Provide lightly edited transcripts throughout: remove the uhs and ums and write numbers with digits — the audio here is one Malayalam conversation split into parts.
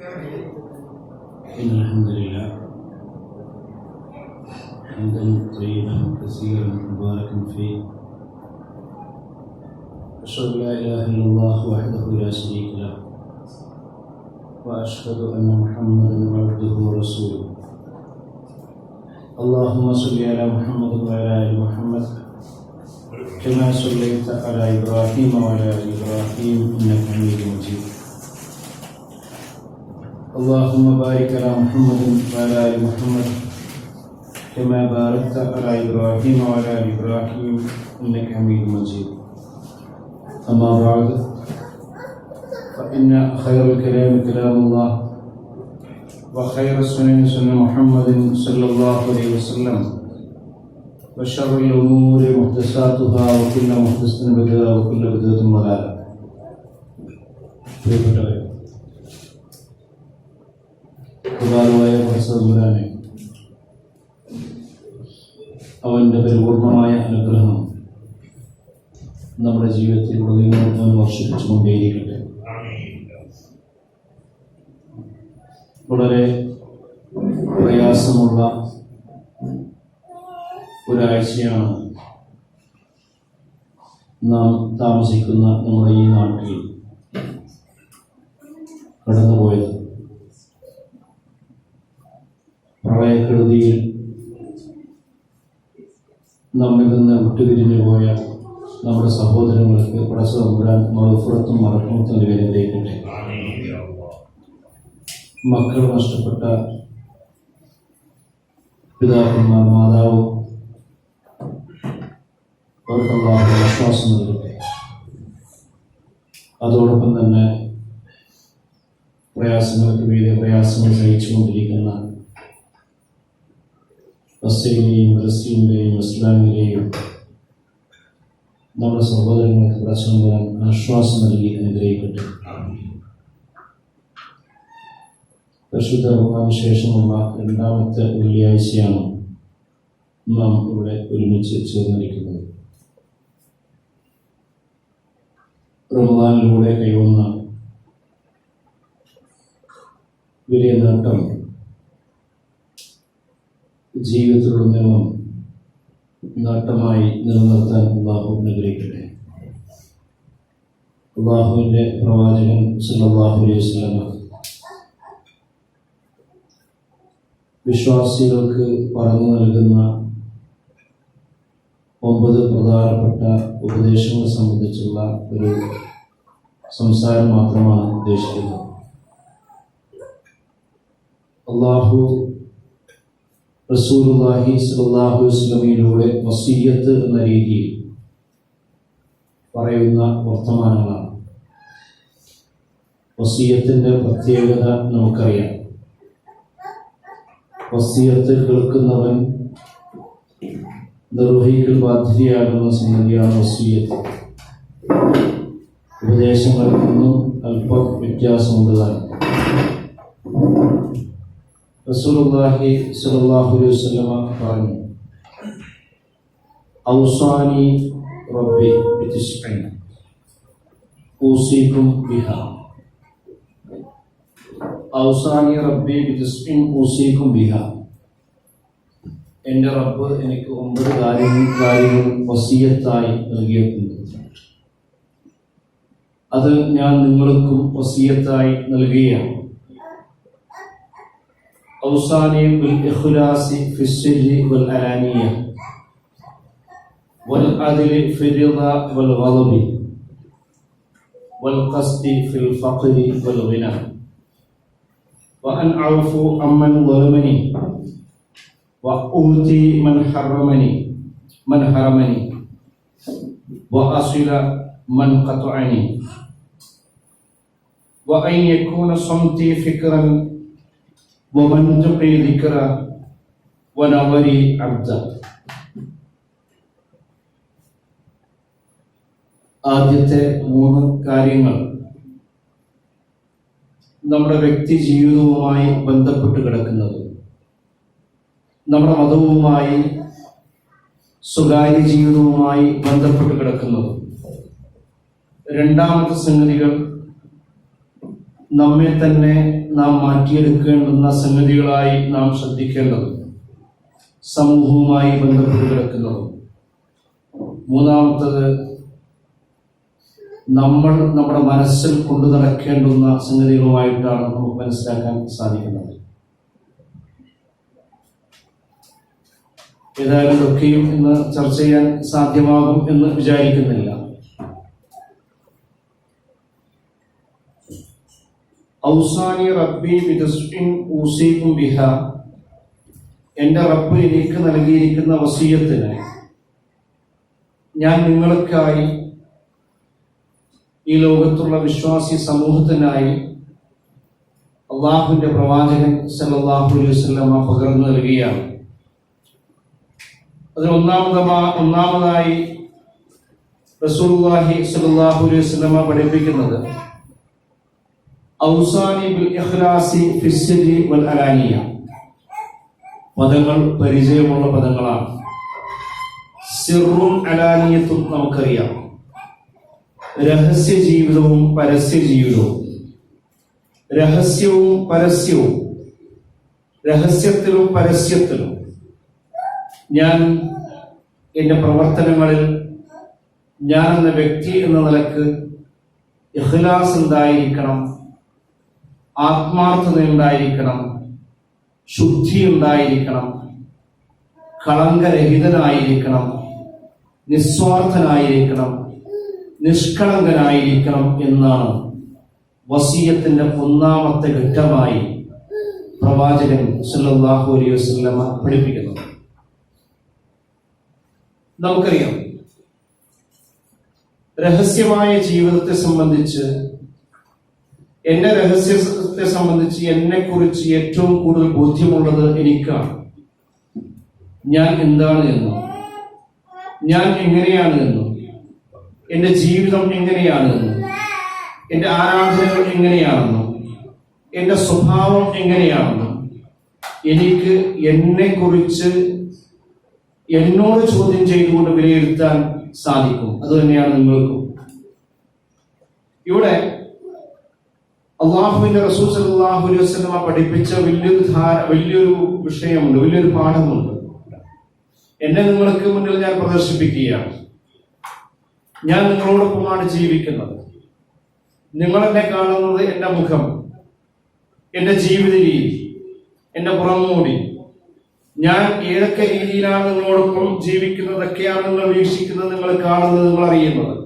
إن الحمد لله حمدا طيبا كثيرا مباركا فيه، أشهد أن لا إله إلا الله وحده لا شريك له، وأشهد أن محمدا عبده ورسوله. اللهم صل على محمد وعلى آل محمد كما صليت على إبراهيم وعلى آل إبراهيم إنك حميد مجيد. اللهم بارك على محمد وعلى آل محمد كما باركت على إبراهيم وعلى آل إبراهيم إنك حميد مجيد. أما بعد، فإن خير الكلام كلام الله، وخير السنن سنة محمد صلى الله عليه وسلم، وشر الأمور محدثاتها وكل محدثة بدعة وكل بدعة ضلالة. കൃപാലുവായ പരമേശ്വരനെ, അവൻ്റെ പരിപൂർണമായ അനുഗ്രഹം നമ്മുടെ ജീവിതത്തിൽ ഉടനീളം വർഷിപ്പിച്ചുകൊണ്ടേയിരിക്കട്ടെ. വളരെ പ്രയാസമുള്ള ഒരാഴ്ചയാണ് നാം താമസിക്കുന്ന നമ്മുടെ ഈ നാട്ടിൽ കടന്നുപോയത്. പ്രളയക്കെടുതിയിൽ നമ്മിൽ നിന്ന് വിട്ടുപിരിഞ്ഞു പോയ നമ്മുടെ സഹോദരങ്ങൾക്ക് പടച്ച തമ്പുരാൻ മഗ്ഫിറത്തും മറഹ്മത്തും നിവേദിക്കട്ടെ. മക്കൾ നഷ്ടപ്പെട്ട പിതാക്കന്മാർ, മാതാവ്, അവർക്കുള്ള ആശ്വാസം നൽകട്ടെ. അതോടൊപ്പം തന്നെ പ്രയാസങ്ങൾക്ക് മീതെ പ്രയാസങ്ങൾ സഹിച്ചുകൊണ്ടിരിക്കുന്ന ഗസയിലെയും ഫലസ്തീനിലെയും ഇസ്ലാമിലെയും നമ്മുടെ സഹോദരങ്ങൾക്ക് പ്രശ്നങ്ങൾ ആശ്വാസം നൽകി അനുഗ്രഹിക്കട്ടെ. പരിശുദ്ധ റമദാന് ശേഷമുള്ള രണ്ടാമത്തെ വെള്ളിയാഴ്ചയാണ് നാം ഇവിടെ ഒരുമിച്ച് ചേർന്നിരിക്കുന്നത്. റമദാനിലൂടെ കൈവന്ന വലിയ നേട്ടം ജീവിതത്തിലുടനീളം നേട്ടമായി നിലനിർത്താൻ അള്ളാഹു അനുഗ്രഹിക്കട്ടെ. അള്ളാഹുവിൻ്റെ പ്രവാചകൻ സല്ലല്ലാഹു അലൈഹി വസല്ലം വിശ്വാസികൾക്ക് പറഞ്ഞു നൽകുന്ന 9 പ്രധാനപ്പെട്ട ഉപദേശങ്ങളെ സംബന്ധിച്ചുള്ള ഒരു സംസാരം മാത്രമാണ് ഉദ്ദേശിക്കുന്നത്. അള്ളാഹു റസൂലുള്ളാഹി സ്വല്ലല്ലാഹു അലൈഹി വസല്ലമയിലൂടെ വസിയ്യത്ത് എന്ന രീതിയിൽ പറയുന്ന വർത്തമാനങ്ങളാണ്. വസിയ്യത്തിൻ്റെ പ്രത്യേകത നമുക്കറിയാം. വസിയ്യത്ത് കേൾക്കുന്നവൻ നിർവഹിക്കൽ ബാധ്യതയാകുന്ന സംഗതിയാണ് വസിയ്യത്ത്. ഉപദേശങ്ങളിൽ നിന്നും അല്പം വ്യത്യാസമുള്ളതാണ്. റസൂലുള്ളാഹി സ്വല്ലല്ലാഹു അലൈഹി വസല്ലം പറഞ്ഞു, ഔസാനി റബ്ബി ബിതിസ്ഇൻ ഊസീകും ബിഹാ. ഔസാനി റബ്ബി ബിതിസ്ഇൻ ഊസീകും ബിഹാ. എൻ്റെ റബ്ബ് എനിക്ക് 9 കാര്യങ്ങൾ വസിയത്തായി നൽകിയിട്ടുണ്ട്. അത് ഞാൻ നിങ്ങൾക്കും വസിയത്തായി നൽകുകയാണ്. أوصاني بالإخلاص في السر والعلانية، والعدل في الرضا والغضب، والقصد في الفقر والغنى، وأن أعفو عمن ظلمني، وأؤتي من حرمني، وأصل من قطعني، وأن يكون صمتي فكرا ومنطقي ذكرى ونظري عبدا. ആദ്യത്തെ 3 കാര്യങ്ങൾ നമ്മുടെ വ്യക്തി ജീവിതവുമായി ബന്ധപ്പെട്ട് കിടക്കുന്നത്, നമ്മുടെ മതവുമായി സ്വകാര്യ ജീവിതവുമായി ബന്ധപ്പെട്ട് കിടക്കുന്നത്. രണ്ടാമത്തെ സംഗതികൾ നമ്മെ തന്നെ നാം മാറ്റിയെടുക്കേണ്ടുന്ന സംഗതികളായി നാം ശ്രദ്ധിക്കേണ്ടതും സമൂഹവുമായി ബന്ധപ്പെട്ട് കിടക്കുന്നതും. മൂന്നാമത്തത്, നമ്മൾ നമ്മുടെ മനസ്സിൽ കൊണ്ടു നടക്കേണ്ടുന്ന സംഗതികളുമായിട്ടാണ് നമുക്ക് മനസ്സിലാക്കാൻ സാധിക്കുന്നത്. ഏതായാലും ഇതൊക്കെയും ഇന്ന് ചർച്ച ചെയ്യാൻ സാധ്യമാകും എന്ന് വിചാരിക്കുന്നില്ല. ഔസാനി റബ്ബി ബിതസ്ഇൻ ഊസീകും ബിഹ, എൻ്റെ റബ്ബ് എനിക്ക് നൽകിയിരിക്കുന്ന വസിയത്തിന് ഞാൻ നിങ്ങൾക്കായി, ഈ ലോകത്തുള്ള വിശ്വാസി സമൂഹത്തിനായി അള്ളാഹുവിന്റെ പ്രവാചകൻ സല്ലല്ലാഹു അലൈഹി വസല്ലമ പകർന്നു നൽകുകയാണ്. അതിൽ ഒന്നാമതായി റസൂലുള്ളാഹി സ്വല്ലല്ലാഹു അലൈഹി വസല്ലമ പഠിപ്പിക്കുന്നത് ഔസാനി ബിൽ ഇഖ്ലാസി ഫിസ്സിരി വൽ അലാനിയ. പദങ്ങൾ പരിചയമുള്ള പദങ്ങളാണ്. സിറും അലാനിയത്തും നമുക്കറിയാം. രഹസ്യ ജീവിതവും പരസ്യ ജീവിതവും. രഹസ്യവും പരസ്യവും. രഹസ്യത്തിലും പരസ്യത്തിലും ഞാൻ എൻ്റെ പ്രവർത്തനങ്ങളിൽ ഞാൻ എന്ന വ്യക്തി എന്ന നിലക്ക് ഇഖ്ലാസ് ഉണ്ടായിരിക്കണം, ആത്മാർത്ഥത ഉണ്ടായിരിക്കണം, ശുദ്ധി ഉണ്ടായിരിക്കണം, കളങ്കരഹിതനായിരിക്കണം, നിസ്വാർത്ഥനായിരിക്കണം, നിഷ്കളങ്കനായിരിക്കണം എന്നാണ് വസിയത്തിന്റെ ഒന്നാമത്തെ ഘട്ടമായി പ്രവാചകൻ സല്ലല്ലാഹു അലൈഹി വസല്ലമ പഠിപ്പിക്കുന്നത്. നമുക്കറിയാം, രഹസ്യമായ ജീവിതത്തെ സംബന്ധിച്ച്, എന്റെ രഹസ്യത്തെ സംബന്ധിച്ച് എന്നെ കുറിച്ച് ഏറ്റവും കൂടുതൽ ബോധ്യമുള്ളത് എനിക്കാണ്. ഞാൻ എന്താണ് എന്നും, ഞാൻ എങ്ങനെയാണ് എന്നും, എന്റെ ജീവിതം എങ്ങനെയാണെന്നും, എന്റെ ആരാധനകൾ എങ്ങനെയാണെന്നും, എന്റെ സ്വഭാവം എങ്ങനെയാണെന്നും എനിക്ക് എന്നെ കുറിച്ച് എന്നോട് ചോദ്യം ചെയ്തുകൊണ്ട് വിലയിരുത്താൻ സാധിക്കും. അതുതന്നെയാണ് നിങ്ങൾക്കും. ഇവിടെ അള്ളാഹുവിന്റെ റസൂൽ സല്ലല്ലാഹു അലൈഹി വസല്ലമ പഠിപ്പിച്ച വലിയൊരു വിഷയമുണ്ട്, വലിയൊരു പാഠമുണ്ട്. എന്നെ നിങ്ങൾക്ക് മുന്നിൽ ഞാൻ പ്രദർശിപ്പിക്കുകയാണ്. ഞാൻ നിങ്ങളോടൊപ്പമാണ് ജീവിക്കുന്നത്. നിങ്ങൾ എന്നെ കാണുന്നത് എന്റെ മുഖം, എന്റെ ജീവിത രീതി, എന്റെ പുറംമൂടി. ഞാൻ ഏതൊക്കെ രീതിയിലാണ് നിങ്ങളോടൊപ്പം ജീവിക്കുന്നതൊക്കെയാണ് നിങ്ങൾ വീക്ഷിക്കുന്നത്, നിങ്ങൾ കാണുന്നത്, നിങ്ങൾ അറിയുന്നത്.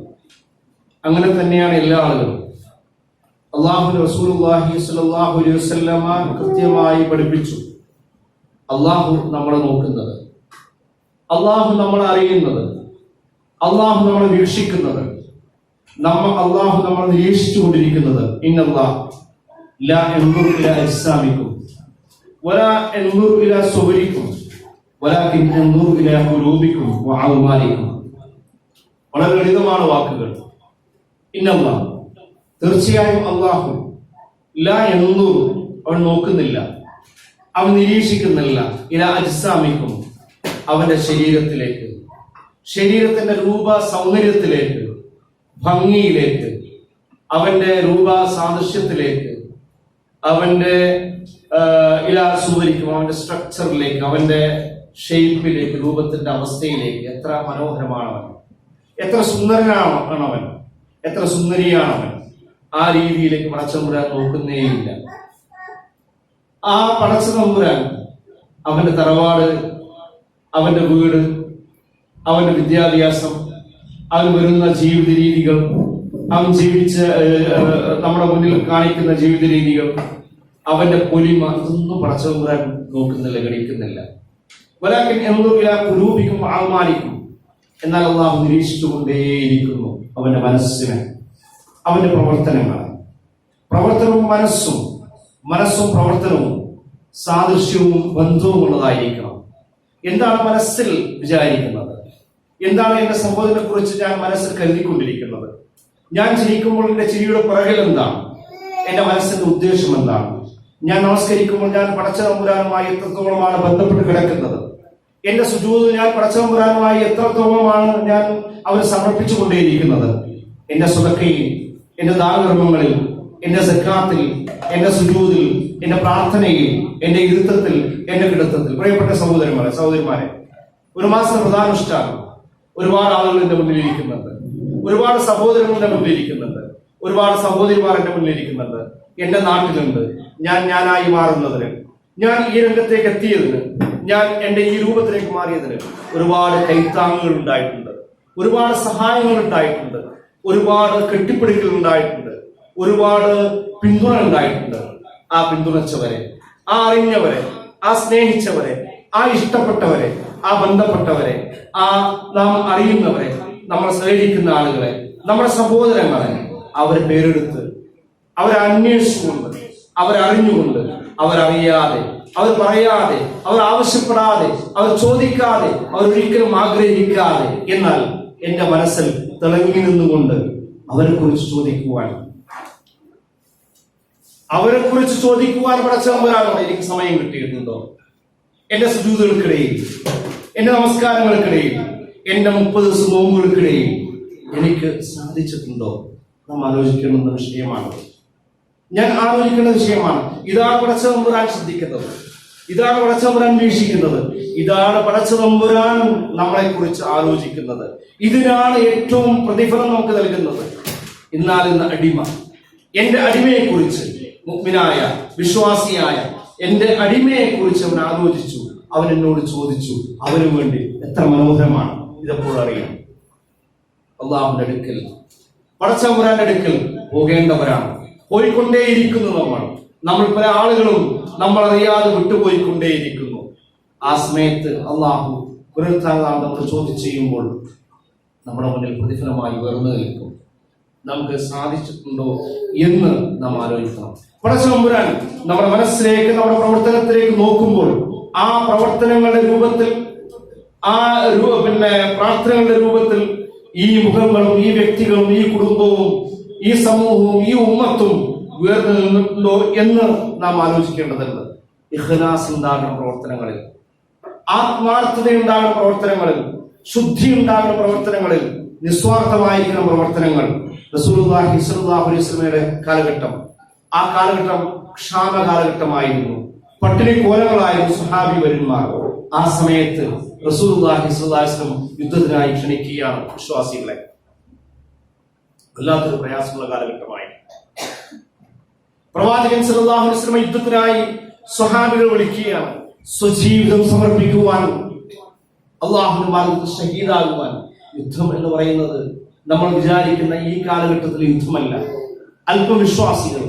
അങ്ങനെ തന്നെയാണ് എല്ലാ ആളുകളും. അല്ലാഹുവിന്റെ റസൂലുള്ളാഹി സ്വല്ലല്ലാഹു അലൈഹി വസല്ലമ കൃത്യമായി പഠിപ്പിച്ചു. അല്ലാഹു നമ്മളെ നോക്കുന്നത്, അല്ലാഹു നമ്മളെ അറിയുന്നത്, അല്ലാഹു നമ്മളെ വീക്ഷിക്കുന്നത്, അല്ലാഹു നമ്മളെ നിരീക്ഷിച്ചു കൊണ്ടിരിക്കുന്നത്. ഇന്നല്ലാഹു ലാ യൻദുറു ഇലാ അജ്സാമിക്കും വലാ യൻദുറു ഇലാ സുവരിക്കും വലാകിൻ യൻദുറു ഇലാ ഖുലൂബിക്കും വഅഅ്മാലിക്കും. വളരെ ലളിതമാണ് വാക്കുകൾ. ഇന്നല്ലാഹു, തീർച്ചയായും അല്ലാഹു, ലാ യൻദുറു, അവൻ നോക്കുന്നില്ല, അവൻ നിരീക്ഷിക്കുന്നില്ല, ഇലാ അജ്സാമിക്കും, അവന്റെ ശരീരത്തിലേക്ക്, ശരീരത്തിന്റെ രൂപ സൗന്ദര്യത്തിലേക്ക്, ഭംഗിയിലേക്ക്, അവന്റെ രൂപ സാദൃശ്യത്തിലേക്ക്, അവന്റെ സുവരിക്കും, അവന്റെ സ്ട്രക്ചറിലേക്ക്, അവന്റെ ഷേപ്പിലേക്ക്, രൂപത്തിന്റെ അവസ്ഥയിലേക്ക്. എത്ര മനോഹരമാണവൻ, എത്ര സുന്ദരനാണവൻ, എത്ര സുന്ദരിയാണവൻ. ആ രീതിയിലേക്ക് പടച്ചതമ്പുരാൻ നോക്കുന്നേയില്ല. ആ പടച്ചതമ്പുരാൻ അവന്റെ തറവാട്, അവന്റെ വീട്, അവന്റെ വിദ്യാഭ്യാസം, അവൻ വരുന്ന ജീവിത രീതികൾ, അവൻ ജീവിച്ച നമ്മുടെ മുന്നിൽ കാണിക്കുന്ന ജീവിത രീതികൾ, അവന്റെ പൊലിമ, ഇതൊന്നും പടച്ചതമ്പുരാൻ നോക്കുന്നില്ല, ഗണിക്കുന്നില്ല. വലാകിൻ യൻദുറു ഇലാ ഖുലൂബിക്കും വഅഅ്മാലിക്കും. എന്നാൽ അല്ലാഹു നിരീക്ഷിച്ചുകൊണ്ടേയിരിക്കുന്നു അവന്റെ മനസ്സിനെ, അവന്റെ പ്രവർത്തനങ്ങൾ. പ്രവർത്തനവും മനസ്സും, മനസ്സും പ്രവർത്തനവും സാദൃശ്യവും ബന്ധവും ഉള്ളതായിരിക്കണം. എന്താണ് മനസ്സിൽ വിചാരിക്കുന്നത്? എന്താണ് എന്റെ സംഭവത്തിനെ കുറിച്ച് ഞാൻ മനസ്സിൽ കരുതിക്കൊണ്ടിരിക്കുന്നത്? ഞാൻ ചിരിക്കുമ്പോൾ എന്റെ ചിരിയുടെ പിറകിൽ എന്താണ്? എന്റെ മനസ്സിന്റെ ഉദ്ദേശം എന്താണ്? ഞാൻ നമസ്കരിക്കുമ്പോൾ ഞാൻ പടച്ചതമ്പുരാനുമായി എത്രത്തോളമാണ് ബന്ധപ്പെട്ട് കിടക്കുന്നത്? എന്റെ സുജൂദ് ഞാൻ പടച്ചതമ്പുരാനുമായി എത്രത്തോളമാണ് ഞാൻ അവന് സമർപ്പിച്ചുകൊണ്ടേയിരിക്കുന്നത്? എന്റെ സ്വതക്കയിൽ, എന്റെ ദാനധർമ്മങ്ങളിൽ, എന്റെ സക്കാത്തിൽ, എന്റെ സുജൂദിൽ, എന്റെ പ്രാർത്ഥനയിൽ, എന്റെ ഇരുത്തത്തിൽ, എന്റെ കിടത്തത്തിൽ. പ്രിയപ്പെട്ട സഹോദരിമാരെ, ഒരു മാസം പ്രധാനുഷ്ഠാനം. ഒരുപാട് ആളുകൾ എന്റെ മുന്നിൽ ഇരിക്കുന്നുണ്ട്, ഒരുപാട് സഹോദരങ്ങളുടെ മുന്നിൽ ഇരിക്കുന്നുണ്ട്, ഒരുപാട് സഹോദരിമാർ എന്റെ മുന്നിൽ ഇരിക്കുന്നുണ്ട്. എന്റെ നാട്ടിലുണ്ട്. ഞാനായി മാറുന്നതിന്, ഞാൻ ഈ രംഗത്തേക്ക് എത്തിയതിന്, ഞാൻ എന്റെ ഈ രൂപത്തിലേക്ക് മാറിയതിന് ഒരുപാട് കൈത്താങ്ങുകൾ ഉണ്ടായിട്ടുണ്ട്, ഒരുപാട് സഹായങ്ങൾ ഉണ്ടായിട്ടുണ്ട്, ഒരുപാട് കെട്ടിപ്പിടിക്കൽ ഉണ്ടായിട്ടുണ്ട്, ഒരുപാട് പിന്തുണ ഉണ്ടായിട്ടുണ്ട്. ആ പിന്തുണച്ചവരെ, ആ അറിഞ്ഞവരെ, ആ സ്നേഹിച്ചവരെ, ആ ഇഷ്ടപ്പെട്ടവരെ, ആ ബന്ധപ്പെട്ടവരെ, ആ നാം അറിയുന്നവരെ, നമ്മളെ സ്നേഹിക്കുന്ന ആളുകളെ, നമ്മുടെ സഹോദരങ്ങളെ, അവരെ പേരെടുത്ത്, അവരെ അന്വേഷിച്ചുകൊണ്ട്, അവരറിഞ്ഞുകൊണ്ട്, അവരറിയാതെ, അവർ പറയാതെ, അവർ ആവശ്യപ്പെടാതെ, അവർ ചോദിക്കാതെ, അവരൊരിക്കലും ആഗ്രഹിക്കാതെ, എന്നാൽ എന്റെ മനസ്സിൽ തിളങ്ങി നിന്നുകൊണ്ട് അവരെ കുറിച്ച് ചോദിക്കുവാൻ പടച്ചതമ്പുരാനോട് എനിക്ക് സമയം കിട്ടിയിട്ടുണ്ടോ? എന്റെ സുജൂദുകൾക്കിടയിൽ, എന്റെ നമസ്കാരങ്ങൾക്കിടയിൽ, എന്റെ 30 ദിവസം നോമ്പുകൾക്കിടയിൽ എനിക്ക് സാധിച്ചിട്ടുണ്ടോ? നാം ആലോചിക്കേണ്ട വിഷയമാണ്. ഞാൻ ആലോചിക്കേണ്ട വിഷയമാണ്. ഇതാണ് പടച്ചതമ്പുരാൻ ശ്രദ്ധിക്കുന്നത്, ഇതാണ് പടച്ചതമ്പുരാൻ വീക്ഷിക്കുന്നത്, ഇതാണ് പടച്ചതമ്പുരാൻ നമ്മളെ കുറിച്ച് ആലോചിക്കുന്നത്. ഇതിനാണ് ഏറ്റവും പ്രതിഫലം നമുക്ക് നൽകുന്നത്. എന്നാൽ ഇന്ന് അടിമ, എന്റെ അടിമയെ കുറിച്ച്, മുഅ്മിനായ വിശ്വാസിയായ എന്റെ അടിമയെ കുറിച്ച് അവൻ ആലോചിച്ചു, അവൻ എന്നോട് ചോദിച്ചു. അവന് വേണ്ടി എത്ര മനോഹരമാണ് ഇതെപ്പോഴും അറിയാം. അല്ലാഹുവിന്റെ അടുക്കൽ, പടച്ചതമ്പുരാന്റെ അടുക്കൽ പോകേണ്ടവരാണ്, പോയിക്കൊണ്ടേയിരിക്കുന്നു. നമ്മൾ പല ആളുകളും നമ്മൾ അറിയാതെ വിട്ടുപോയിക്കൊണ്ടേയിരിക്കുന്നു. ആ സമയത്ത് അല്ലാഹു പുനരുത്ഥാനം നമ്മൾ ചോദ്യം ചെയ്യുമ്പോൾ നമ്മുടെ മുന്നിൽ പ്രതിഫലമായി ഉയർന്നു നിൽക്കും. നമുക്ക് സാധിച്ചിട്ടുണ്ടോ എന്ന് നാം ആലോചിക്കണം. പടച്ചതമ്പുരാൻ നമ്മുടെ മനസ്സിലേക്ക്, നമ്മുടെ പ്രവർത്തനത്തിലേക്ക് നോക്കുമ്പോൾ ആ പ്രവർത്തനങ്ങളുടെ രൂപത്തിൽ, പ്രാർത്ഥനകളുടെ രൂപത്തിൽ ഈ മുഖങ്ങളും, ഈ വ്യക്തികളും, ഈ കുടുംബവും, ഈ സമൂഹവും, ഈ ഉമ്മത്തും ഉയർന്നു നിന്നിട്ടുണ്ടോ എന്ന് നാം ആലോചിക്കേണ്ടതുണ്ട്. ഇഖ്ലാസ് ഉണ്ടാകുന്ന പ്രവർത്തനങ്ങളിൽ, ആത്മാർത്ഥത ഉണ്ടാകുന്ന പ്രവർത്തനങ്ങളിൽ, ശുദ്ധി ഉണ്ടാകുന്ന പ്രവർത്തനങ്ങളിൽ, നിസ്വാർത്ഥമായിരിക്കുന്ന പ്രവർത്തനങ്ങൾ. റസൂലുള്ളാഹി സ്വല്ലല്ലാഹു അലൈഹി വസല്ലമയുടെ കാലഘട്ടം, ആ കാലഘട്ടം ക്ഷാമ കാലഘട്ടമായിരുന്നു. പട്ടിണി കോലങ്ങളായിരുന്നു സ്വഹാബി വര്യന്മാർ. ആ സമയത്ത് റസൂലുള്ളാഹി സ്വല്ലല്ലാഹു അലൈഹി വസല്ലം യുദ്ധത്തിനായി ക്ഷണിക്കുകയാണ് വിശ്വാസികളെ. വല്ലാത്തൊരു പ്രയാസമുള്ള കാലഘട്ടമായി. പ്രവാചകൻ സല്ലല്ലാഹു അലൈഹി വസല്ലം യുദ്ധത്തിനായി സ്വഹാബികളെ വിളിക്കുകയാണ്. സ്വജീവിതം സമർപ്പിക്കുവാൻ, അല്ലാഹുവിന്റെ മാർഗ്ഗത്തിൽ ഷഹീദാകുവാൻ. യുദ്ധം എന്ന് പറയുന്നത് നമ്മൾ വിചാരിക്കുന്ന ഈ കാലഘട്ടത്തിൽ യുദ്ധമല്ല. അല്പവിശ്വാസികൾ,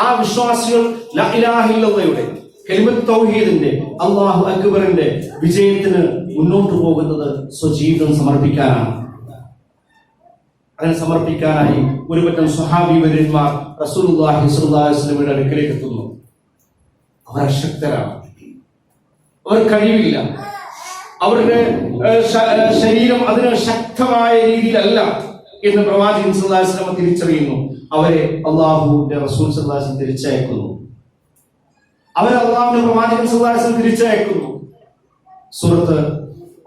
ആ വിശ്വാസികൾ ലാ ഇലാഹ ഇല്ലല്ലാഹയുടെ, കലിമത്ത് തൗഹീദിന്റെ, അല്ലാഹു അക്ബറിന്റെ വിജയത്തിന് മുന്നോട്ട് പോകുന്നത് സ്വജീവിതം സമർപ്പിക്കാനാണ്. അങ്ങനെ സമർപ്പിക്കാനായി ഒരു പറ്റം സ്വഹാബി വര്യന്മാർ റസൂലുള്ളാഹി സ്വല്ലല്ലാഹു അലൈഹി വസല്ലമയുടെ അടുക്കലേക്ക് എത്തുന്നു. അവർ അശക്തരാണ്, അവർ കഴിവില്ല, അവരുടെ ശരീരം അതിന് ശക്തമായ രീതിയിലല്ല എന്ന് പ്രവാചകൻ സല്ലല്ലാഹു അലൈഹി വസല്ലം തിരിച്ചറിയുന്നു. അവരെ അല്ലാഹുവിന്റെ റസൂൽ സല്ലല്ലാഹു അലൈഹി വസല്ലം തിരിച്ചയക്കുന്നു. അവരെ അല്ലാഹുവിന്റെ പ്രവാചകൻ സല്ലല്ലാഹു അലൈഹി വസല്ലം തിരിച്ചയക്കുന്നു. സൂറത്ത്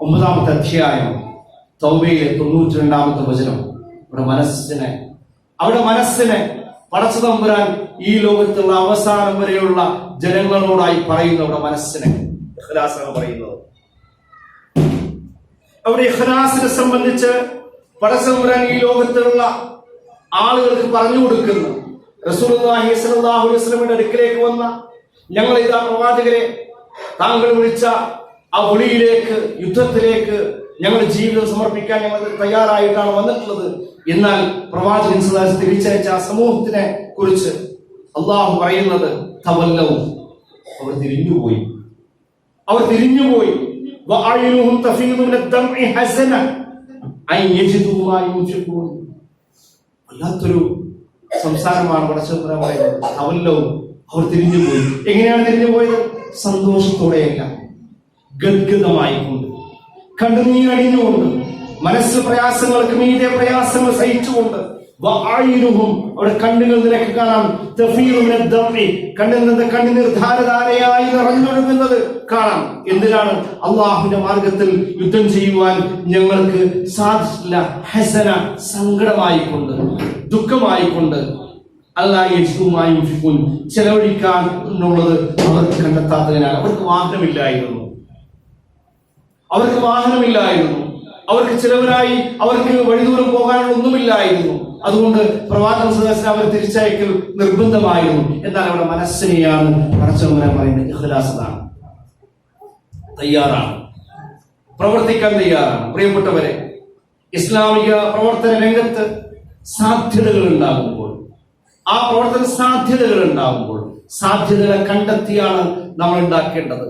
9-ാമത്തെ അധ്യായം തൗബയിലെ 92-ാമത്തെ വചനം. അവരുടെ മനസ്സിനെ പടച്ചതമ്പുരാൻ ഈ ലോകത്തുള്ള അവസാനം വരെയുള്ള ജനങ്ങളോടായി പറയുന്നു. അവിടെ മനസ്സിനെ ഇഖ്ലാസാണ് പറയുന്നത്. അവിടെ ഇഖ്ലാസിനെ സംബന്ധിച്ച് പടച്ചതമ്പുരാൻ ഈ ലോകത്തുള്ള ആളുകൾക്ക് പറഞ്ഞു കൊടുക്കുന്നു. റസൂലുള്ളാഹി സ്വല്ലല്ലാഹു അലൈഹി വസല്ലമയുടെ അടുക്കലേക്ക് വന്ന ഞങ്ങൾ ഇതാ പ്രവാചകരെ, താങ്കൾ വിളിച്ച ആ വിളിയിലേക്ക്, യുദ്ധത്തിലേക്ക് ഞങ്ങളുടെ ജീവിതം സമർപ്പിക്കാൻ ഞങ്ങൾ തയ്യാറായിട്ടാണ് വന്നിട്ടുള്ളത്. എന്നാൽ പ്രവാചകൻ സല്ലല്ലാഹു അലൈഹി വസല്ലം തിരിച്ചയച്ച ആ സമൂഹത്തിനെ കുറിച്ച് അല്ലാഹു പറയുന്നത് തവല്ലവും, അവർ തിരിഞ്ഞുപോയി. വഅയ്യുഹും തഫീദു മിനദ് ദംഇ ഹസന അൻ യജിദു മാ യുൻഫിഖൂൻ. വല്ലാത്തൊരു സംസാരമാണ് പടച്ചതമ്പുരാൻ പറയുന്നത്. തവല്ലവും, അവർ തിരിഞ്ഞുപോയി. എങ്ങനെയാണ് തിരിഞ്ഞുപോയത്? സന്തോഷത്തോടെയല്ല, ഗദ്ഗതമായിക്കൊണ്ട്, കണ്ണുനീരണിഞ്ഞുകൊണ്ട്, മനസ്സിൽ പ്രയാസങ്ങൾക്ക് മീതെ പ്രയാസങ്ങൾ സഹിച്ചുകൊണ്ട്. അവിടെ കണ്ണുകൾ നിനക്ക് കാണാം. കണ്ണിൽ നിന്ന് കണ്ണുനീർ ധാരധാരയായി നിറഞ്ഞൊഴുകുന്നത് കാണാം. എന്തിനാണ്? അള്ളാഹുവിന്റെ മാർഗത്തിൽ യുദ്ധം ചെയ്യുവാൻ ഞങ്ങൾക്ക് സാധിച്ചില്ല. ഹസന, സങ്കടമായിക്കൊണ്ട്, ദുഃഖമായിക്കൊണ്ട്. ചെലവഴിക്കാൻ എന്നുള്ളത് അവർക്ക് കണ്ടെത്താത്തതിനാൽ അവർക്ക് വാഹനമില്ലായിരുന്നു, അവർക്ക് ചിലവരായി അവർക്ക് വഴിദൂരം പോകാനുള്ള ഒന്നുമില്ലായിരുന്നു. അതുകൊണ്ട് പ്രവാചകൻ സദസ്സിനെ അവർ തിരിച്ചയക്കൽ നിർബന്ധമായിരുന്നു. എന്നാൽ അവരുടെ മനസ്സിനെയാണ് പടച്ചവൻ പറയുന്നത് ഇഖ്ലാസാണ്, തയ്യാറാണ്, പ്രവർത്തിക്കാൻ തയ്യാറാണ്. പ്രിയപ്പെട്ടവരെ, ഇസ്ലാമിക പ്രവർത്തന രംഗത്ത് സാധ്യതകൾ ഉണ്ടാകുമ്പോൾ, ആ പ്രവർത്തന സാധ്യതകൾ ഉണ്ടാകുമ്പോൾ സാധ്യതകളെ കണ്ടെത്തിയാണ് നമ്മൾ ഉണ്ടാക്കേണ്ടത്.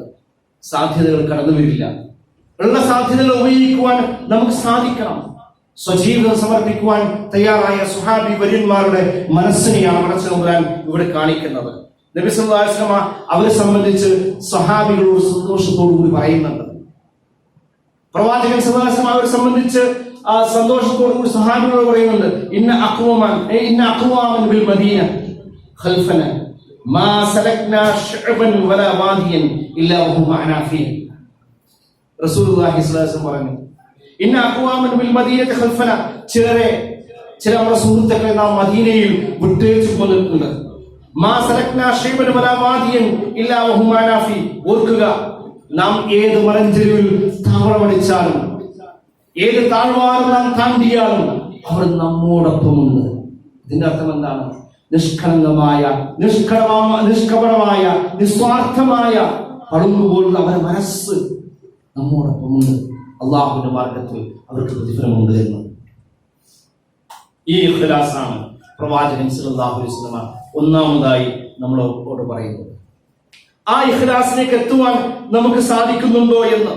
സാധ്യതകൾ കടന്നു വരില്ല. ഉള്ള സാധ്യതകൾ ഉപയോഗിക്കുവാൻ നമുക്ക് സാധിക്കണം. സ്വജീവിതം സമർപ്പിക്കുവാൻ തയ്യാറായ സുഹാബി വര്യന്മാരുടെ മനസ്സിനെയാണ് പടച്ചതമ്പുരാൻ ഇവിടെ കാണിക്കുന്നത്. നബി സല്ലല്ലാഹു അലൈഹി വസല്ലം അവരെ സംബന്ധിച്ച് സ്വഹാബികളോട് സന്തോഷത്തോടു കൂടി പറയുന്നുണ്ട്. പ്രവാചകൻ സല്ലല്ലാഹു അലൈഹി വസല്ലം അവരെ സംബന്ധിച്ച് ആ സന്തോഷത്തോടു കൂടി സ്വഹാബികളോട് പറയുന്നുണ്ട്, ഇന്ന അഖ്വാമൻ ബിൽ മദീന ഖൽഫന മാ സലക്നാ ശഅബൻ വലാ വാദിയൻ ഇല്ലാ വഹും മഅനാ ഫീഹി. റസൂലുള്ളാഹി സ്വല്ലല്ലാഹു അലൈഹി വസല്ലം പറഞ്ഞു, ഇന്ന അഖ്വാമൻ ബിൽ മദീനത്തി ഖൽഫന, ചില നമ്മുടെ സുഹൃത്തുക്കളെ നാം മദീനയിൽ വിട്ടേച്ചു പോന്നിട്ടുണ്ട്. മാ സലക്നാ ശഅബൻ വലാ വാദിയൻ ഇല്ലാ വഹും മഅനാ ഫീഹി. ഓർക്കുക, നാം ഏത് മലഞ്ചെരുവിൽ താവളമടിച്ചാലും ഏത് താഴ്വാരം നാം താണ്ടിയാലും അവർ നമ്മോടൊപ്പമുണ്ട്. ഇതിന്റെ അർത്ഥം എന്താണ്? നിഷ്കളങ്കമായ, നിഷ്കപടമായ, നിസ്വാർത്ഥമായ പളുങ്ങുപോലുള്ള അവരുടെ മനസ്സ് നമ്മോടൊപ്പമുണ്ട്. അള്ളാഹുവിന്റെ മാർഗത്തിൽ അവർക്ക് പ്രതിഫലമുണ്ട് എന്ന്. ഈ ഇഖ്ലാസാണ് പ്രവാചകൻ സല്ലല്ലാഹു അലൈഹി വസല്ലം ഒന്നാമതായി നമ്മളോട് പറയുന്നത്. ആ ഇഖ്ലാസിലേക്ക് എത്തുവാൻ നമുക്ക് സാധിക്കുന്നുണ്ടോ എന്ന്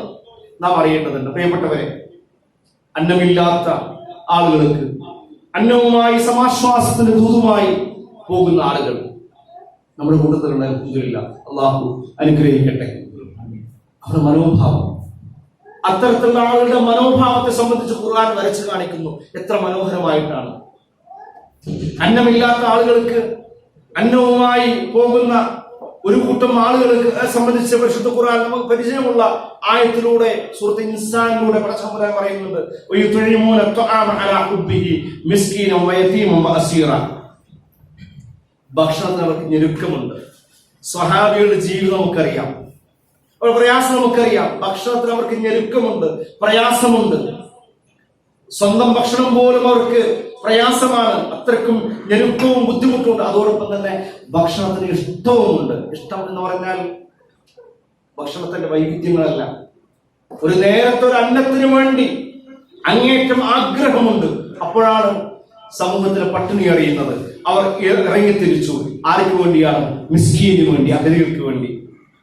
നാം അറിയേണ്ടതുണ്ട്. പ്രിയപ്പെട്ടവരെ, അന്നമില്ലാത്ത ആളുകൾക്ക് അന്നവുമായി സമാശ്വാസത്തിന്റെ ദൂതുമായി പോകുന്ന ആളുകൾ നമ്മുടെ കൂട്ടത്തിലുള്ള അൽഹംദുലില്ലാഹ്, അള്ളാഹു അനുഗ്രഹിക്കട്ടെ. അവരുടെ മനോഭാവം, അത്തരത്തിലുള്ള ആളുകളുടെ മനോഭാവത്തെ സംബന്ധിച്ച് ഖുർആൻ വരച്ചു കാണിക്കുന്നു. എത്ര മനോഹരമായിട്ടാണ്! അന്നമില്ലാത്ത ആളുകൾക്ക് അന്നവുമായി പോകുന്ന ഒരു കൂട്ടം ആളുകൾക്ക് സംബന്ധിച്ച് പരിശുദ്ധ ഖുർആൻ നമുക്ക് പരിചയമുള്ള ആയത്തിലൂടെ സൂറത്ത് ഇൻസാനിലൂടെ പടച്ചതമ്പുരാൻ പറയുന്നുണ്ട്, വയുത്ഇമൂന അത്അമ അലാ ഹുബ്ബിഹി മിസ്കീനൻ വയതീമൻ വഅസീറ. ഭക്ഷണത്തിന് അവർക്ക് ഞെരുക്കമുണ്ട്. സ്വഹാബികളുടെ ജീവിതം നമുക്കറിയാം, അവരുടെ പ്രയാസം നമുക്കറിയാം. ഭക്ഷണത്തിന് അവർക്ക് ഞെരുക്കമുണ്ട്, പ്രയാസമുണ്ട്. സ്വന്തം ഭക്ഷണം പോലും അവർക്ക് പ്രയാസമാണ്. അത്രക്കും ഞെരുക്കവും ബുദ്ധിമുട്ടുമുണ്ട്. അതോടൊപ്പം തന്നെ ഭക്ഷണത്തിന് ഇഷ്ടവുമുണ്ട്. ഇഷ്ടം എന്ന് പറഞ്ഞാൽ ഭക്ഷണത്തിന്റെ വൈവിധ്യങ്ങളല്ല, ഒരു നേരത്തെ ഒരു അന്നത്തിന് വേണ്ടി അങ്ങേറ്റം ആഗ്രഹമുണ്ട്. അപ്പോഴാണ് സമൂഹത്തിലെ പട്ടിണി അറിയുന്നത്. അവർ ഇറങ്ങിത്തിരിച്ചു. ആർക്ക് വേണ്ടിയാണ്? മിസ്കീന് വേണ്ടി, അഗതികൾക്ക് വേണ്ടി,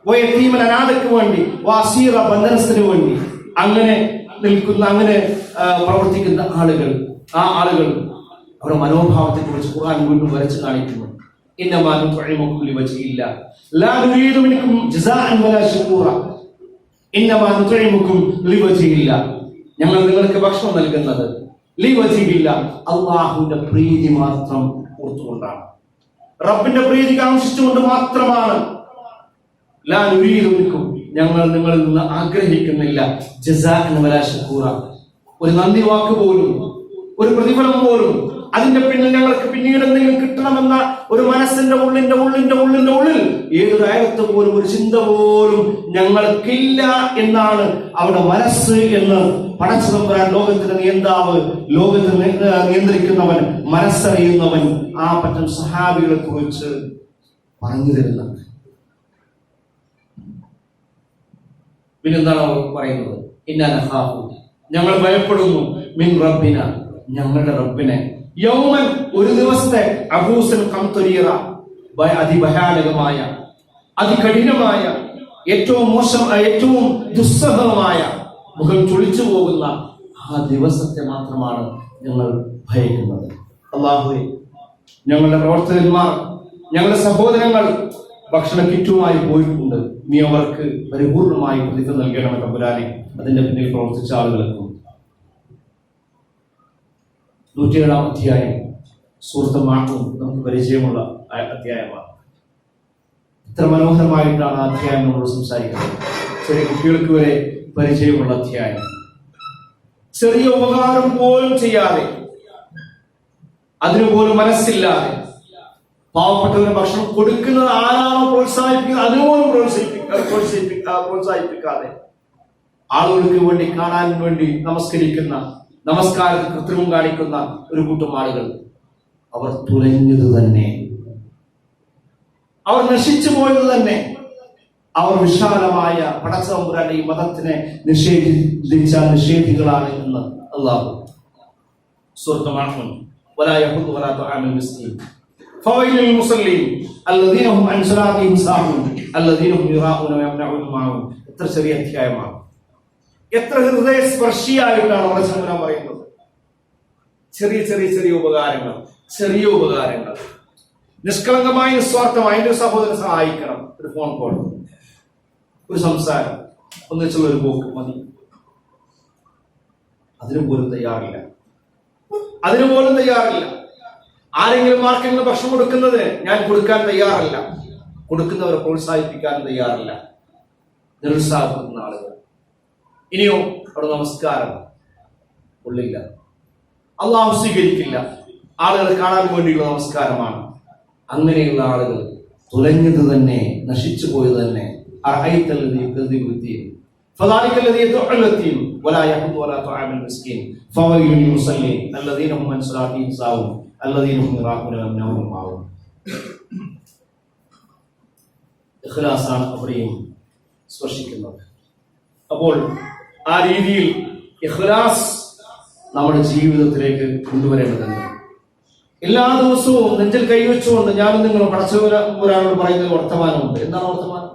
വയതീമൻ അനാഥക്ക് വേണ്ടി, വഅസീറ ബന്ധനസ്ഥന് വേണ്ടി. അങ്ങനെ നിൽക്കുന്ന, അങ്ങനെ പ്രവർത്തിക്കുന്ന ആളുകൾ, ആ ആളുകൾ അവരുടെ മനോഭാവത്തെ കുറിച്ച് ഖുർആൻ വീണ്ടും വരച്ചു കാണിക്കുന്നു. ഇന്നമാ നുത്ഇമുകും ലിവജ്ഹില്ലാഹ് ലാ നുരീദു മിൻകും ജസാഅൻ വലാ ശുകൂറ. ഇന്നമാ നുത്ഇമുകും ലിവജ്ഹില്ലാഹ്, ഞങ്ങൾ നിങ്ങൾക്ക് ഭക്ഷണം നൽകുന്നത് ലിവജ്ഹില്ലാഹ്, അല്ലാഹുവിന്റെ പ്രീതി മാത്രം ഓർത്തുകൊണ്ടാണ്, റബ്ബിന്റെ പ്രീതി കാംക്ഷിച്ചുകൊണ്ട് മാത്രമാണ്. ലാ നുരീദു മിൻകും, ഞങ്ങൾ നിങ്ങളിൽ നിന്ന് ആഗ്രഹിക്കുന്നില്ല ജസാഅൻ വലാ ശുകൂറ, ഒരു നന്ദി വാക്ക് പോലും, ഒരു പ്രതിഫലം പോലും. അതിന്റെ പിന്നിൽ ഞങ്ങൾക്ക് പിന്നീട് എന്തെങ്കിലും കിട്ടണമെന്ന ഒരു മനസ്സിന്റെ ഉള്ളിൽ ഏതൊരു ആയത്ത് പോലും, ഒരു ചിന്ത പോലും ഞങ്ങൾക്കില്ല എന്നാണ് അവിടെ മനസ്സ് എന്ന് പടച്ചതമ്പുരാൻ, ലോകത്തിന്റെ നിയന്താവ്, ലോകത്തിന് നിയന്ത്രിക്കുന്നവൻ, മനസ്സറിയുന്നവൻ ആ പറ്റം സഹാബികളെ കുറിച്ച് പറഞ്ഞു തരുന്നുണ്ട്. പിന്നെന്താണ് അവർ പറയുന്നത്? ഇന്നാ നഖാഫു, ഞങ്ങൾ ഭയപ്പെടുന്നു, മിൻ റബ്ബിന, ഞങ്ങളുടെ റബ്ബിനെ, യൗമൻ, ഒരു ദിവസത്തെ, അബൂസൻ ഖംതരീറ, അതിഭയാനകമായ, അതികഠിനമായ, ഏറ്റവും മോശം, ഏറ്റവും ദുസ്സഹമായ, മുഖം ചുളിച്ചു പോകുന്ന ആ ദിവസത്തെ മാത്രമാണ് ഞങ്ങൾ ഭയക്കുന്നത്. അല്ലാഹുവേ, ഞങ്ങളുടെ പ്രവർത്തകന്മാർ, ഞങ്ങളുടെ സഹോദരങ്ങൾ ഭക്ഷണ കിറ്റുമായി പോയിട്ടുണ്ട്. നീ അവർക്ക് പരിപൂർണമായി പ്രതിഫലം നൽകണമെന്ന് തമ്പുരാനെ അതിന്റെ പിന്നിൽ പ്രവർത്തിച്ച ആളുകൾക്കും. 107-ാം അധ്യായം സൂറത്ത് മാഉൻ നമുക്ക് പരിചയമുള്ള അധ്യായമാണ്. ഇത്ര മനോഹരമായിട്ടാണ് ആ അധ്യായം നമ്മളോട് സംസാരിക്കുന്നത്. ചെറിയ കുട്ടികൾക്ക് വരെ പരിചയമുള്ള അധ്യായം. ചെറിയ ഉപകാരം പോലും ചെയ്യാതെ, അതിനുപോലും മനസ്സില്ലാതെ പാവപ്പെട്ടവന് ഭക്ഷണം കൊടുക്കുന്നത് ആരാണോ പ്രോത്സാഹിപ്പിക്കുന്നത് അതുപോലും പ്രോത്സാഹിപ്പിക്കാതെ ആളുകൾക്ക് വേണ്ടി കാണാൻ വേണ്ടി നമസ്കരിക്കുന്ന, നമസ്കാരത്തിൽ കൃത്രിമം കാണിക്കുന്ന ഒരു കൂട്ടം ആളുകൾ, അവർ തുലഞ്ഞത് തന്നെ, അവർ നശിച്ചു പോയത് തന്നെ. അവർ വിശാലമായ പടച്ചതമ്പുരാന്റെ ഈ മതത്തിനെ നിഷേധിച്ച നിഷേധികളാണ് എന്ന് അല്ലാഹു സൂറത്തുൽ മാഉൻ വലാ യഹുദു വലാ തുആമിൽ മിസ്കീൻ ഫവൈലുൽ മുസല്ലീൻ അല്ലദീന ഹും അൻ സ്വലാത്തിഹിം സാഹൂൻ അല്ലദീന ഹും യുറാഊന വയംനഊന മാഊൻ. എത്ര ചെറിയ അധ്യായമാണ്, എത്ര ഹൃദയസ്പർശിയായിട്ടാണ് പടച്ചതമ്പുരാൻ പറയുന്നത്. ചെറിയ ചെറിയ ചെറിയ ഉപകാരങ്ങൾ, ചെറിയ ഉപകാരങ്ങൾ, നിഷ്കളങ്കമായി നിസ്വാർത്ഥമായി എൻ്റെ സഹോദരനെ സഹായിക്കണം. ഒരു ഫോൺ കോൾ, ഒരു സംസാരം, ഒന്നിച്ചുള്ള ഒരു പോക്ക് മതി. അതിനുപോലും തയ്യാറില്ല. ആരെങ്കിലും ആർക്കെങ്കിലും ഭക്ഷണം കൊടുക്കുന്നത് ഞാൻ കൊടുക്കാൻ തയ്യാറല്ല, കൊടുക്കുന്നവരെ പ്രോത്സാഹിപ്പിക്കാൻ തയ്യാറില്ല, നിരുത്സാഹപ്പെടുത്തുന്ന ആളുകൾ. ഇനിയോ അവിടെ നമസ്കാരം കൊള്ളില്ല, അള്ളാഹു സ്വീകരിക്കില്ല, ആളുകൾ കാണാൻ വേണ്ടിയുള്ള നമസ്കാരമാണ്. അങ്ങനെയുള്ള ആളുകൾ തുലഞ്ഞത് തന്നെ, നശിച്ചു പോയത് തന്നെ. فذلك الذي يدعو اليتيم ولا يحض ولا طعام المسكين فويل للمصلين الذين هم عن صلاتهم ساهون الذين هم يراءون ويمنعون الماعون. ഇഖ്ലാസാണ് അവിടെയും സ്പർശിക്കുന്നത്. അപ്പോൾ ആ രീതിയിൽ ഇഖ്ലാസ് നമ്മുടെ ജീവിതത്തിലേക്ക് കൊണ്ടുവരേണ്ടതുണ്ട്. എല്ലാ ദിവസവും നെഞ്ചിൽ കൈവച്ചുകൊണ്ട് ഞാനും നിങ്ങൾ പടച്ചവരാനോട് പറയുന്ന വർത്തമാനമുണ്ട്. എന്താണ് വർത്തമാനം?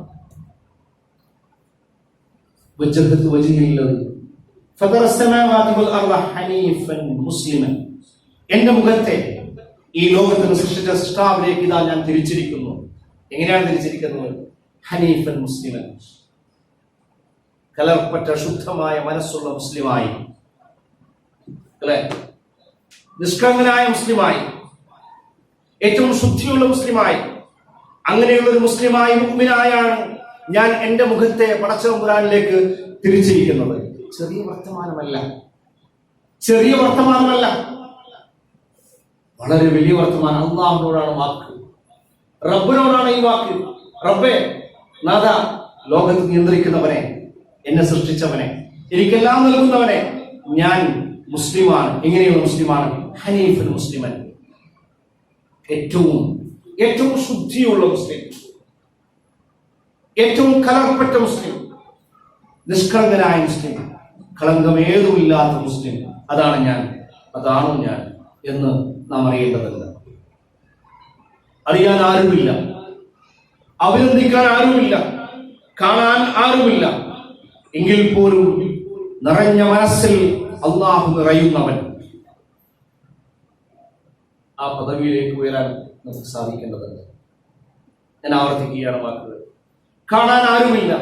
എന്റെ മുഖത്തെ ഈ ലോകത്തിന് സൃഷ്ടിച്ച സൃഷ്ടാവിലേക്ക് ഇതാ ഞാൻ തിരിച്ചിരിക്കുന്നു. എങ്ങനെയാണ് തിരിച്ചിരിക്കുന്നത്? ഹനീഫൻ മുസ്ലിമൻ, കലർപ്പറ്റ ശുദ്ധമായ മനസ്സുള്ള മുസ്ലിമായി, അല്ലെ, നിഷ്കളങ്കനായ മുസ്ലിമായി, ഏറ്റവും ശുദ്ധിയുള്ള മുസ്ലിമായി, അങ്ങനെയുള്ള ഒരു മുസ്ലിമായി മുഅ്മിനായാണ് ഞാൻ എന്റെ മുഖത്തെ പടച്ചതമ്പുരാനിലേക്ക് തിരിച്ചിരിക്കുന്നത്. ചെറിയ വർത്തമാനമല്ല, വളരെ വലിയ വർത്തമാനം. അള്ളാഹുവിനോടാണ് വാക്ക്, റബ്ബിനോടാണ് ഈ വാക്ക്. റബ്ബേ, നാഥ, ലോകത്ത് നിയന്ത്രിക്കുന്നവനെ, എന്നെ സൃഷ്ടിച്ചവനെ, എനിക്കെല്ലാം നൽകുന്നവനെ, ഞാൻ മുസ്ലിമാണ്. എങ്ങനെയുള്ള മുസ്ലിമാണ്? ഹനീഫൻ മുസ്ലിമൻ, ഏറ്റവും ശുദ്ധിയുള്ള മുസ്ലിം, ഏറ്റവും കലർപ്പെട്ട മുസ്ലിം, നിഷ്കളങ്കനായ മുസ്ലിം, കളങ്കമേതുമില്ലാത്ത മുസ്ലിം. അതാണോ ഞാൻ എന്ന് നാം അറിയേണ്ടതല്ല. അറിയാൻ ആരുമില്ല, അഭിനന്ദിക്കാൻ ആരുമില്ല, കാണാൻ ആരുമില്ല. എങ്കിൽ പോലും നിറഞ്ഞ മനസ്സിൽ അള്ളാഹു നിറയുന്നവൻ, ആ പദവിയിലേക്ക് ഉയരാൻ നമുക്ക് സാധിക്കേണ്ടതുണ്ട്. ഞാൻ ആവർത്തിക്കുകയാണ് വാക്കുകൾ. കാണാൻ ആരുമില്ല,